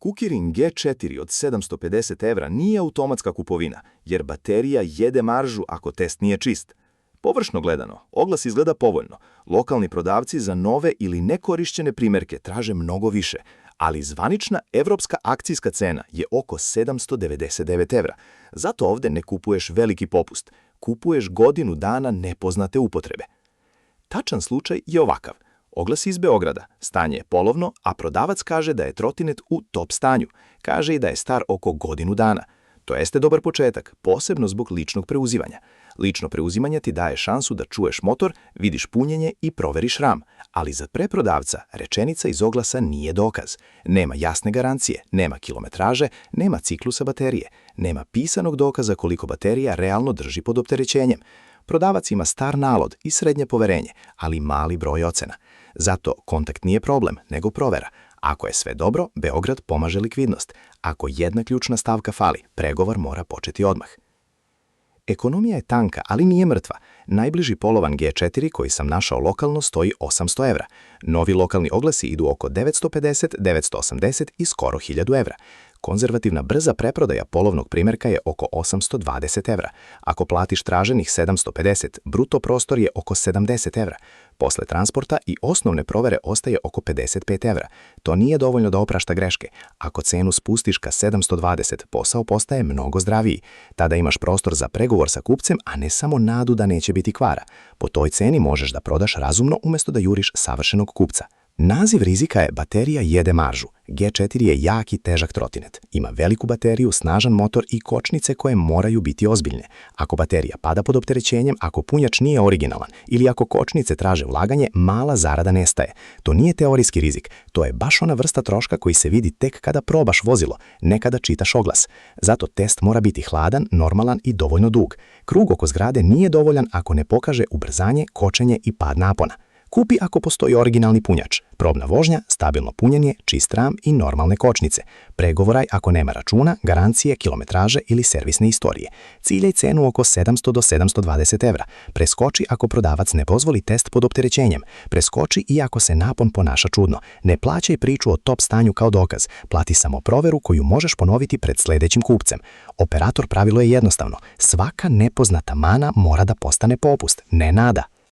Kukirin G4 od 750 evra nije automatska kupovina, jer baterija jede maržu ako test nije čist. Površno gledano, oglas izgleda povoljno. Lokalni prodavci za nove ili nekorišćene primjerke traže mnogo više, ali zvanična evropska akcijska cena je oko 799 evra. Zato ovdje ne kupuješ veliki popust, kupuješ godinu dana nepoznate upotrebe. Tačan slučaj je ovakav. Oglas iz Beograda, stanje je polovno, a prodavac kaže da je trotinet u top stanju. Kaže i da je star oko godinu dana. To jeste dobar početak, posebno zbog ličnog preuzimanja. Lično preuzimanje ti daje šansu da čuješ motor, vidiš punjenje i proveriš RAM, ali za preprodavca rečenica iz oglasa nije dokaz. Nema jasne garancije, nema kilometraže, nema ciklusa baterije, nema pisanog dokaza koliko baterija realno drži pod opterećenjem. Prodavac ima star nalod i srednje poverenje, ali mali broj ocena. Zato kontakt nije problem, nego provera. Ako je sve dobro, Beograd pomaže likvidnost. Ako jedna ključna stavka fali, pregovor mora početi odmah. Ekonomija je tanka, ali nije mrtva. Najbliži polovan G4 koji sam našao lokalno stoji 800 evra. Novi lokalni oglasi idu oko 950, 980 i skoro 1000 evra. Konzervativna brza preprodaja polovnog primjerka je oko 820 evra. Ako platiš traženih 750, bruto prostor je oko 70 evra. Posle transporta i osnovne provere ostaje oko 55 evra. To nije dovoljno da oprašta greške. Ako cenu spustiš ka 720, posao postaje mnogo zdraviji. Tada imaš prostor za pregovor sa kupcem, a ne samo nadu da neće biti kvara. Po toj ceni možeš da prodaš razumno umjesto da juriš savršenog kupca. Naziv rizika je baterija jede maržu. G4 je jak i težak trotinet. Ima veliku bateriju, snažan motor i kočnice koje moraju biti ozbiljne. Ako baterija pada pod opterećenjem, ako punjač nije originalan ili ako kočnice traže ulaganje, mala zarada nestaje. To nije teorijski rizik. To je baš ona vrsta troška koji se vidi tek kada probaš vozilo, ne kada čitaš oglas. Zato test mora biti hladan, normalan i dovoljno dug. Krug oko zgrade nije dovoljan ako ne pokaže ubrzanje, kočenje i pad napona. Kupi ako postoji originalni punjač, probna vožnja, stabilno punjenje, čist RAM i normalne kočnice. Pregovoraj ako nema računa, garancije, kilometraže ili servisne istorije. Ciljaj cenu oko 700 do 720 evra. Preskoči ako prodavac ne dozvoli test pod opterećenjem. Preskoči i ako se napon ponaša čudno. Ne plaćaj priču o top stanju kao dokaz. Plati samo proveru koju možeš ponoviti pred sljedećim kupcem. Operator pravilo je jednostavno. Svaka nepoznata mana mora da postane popust, ne nada.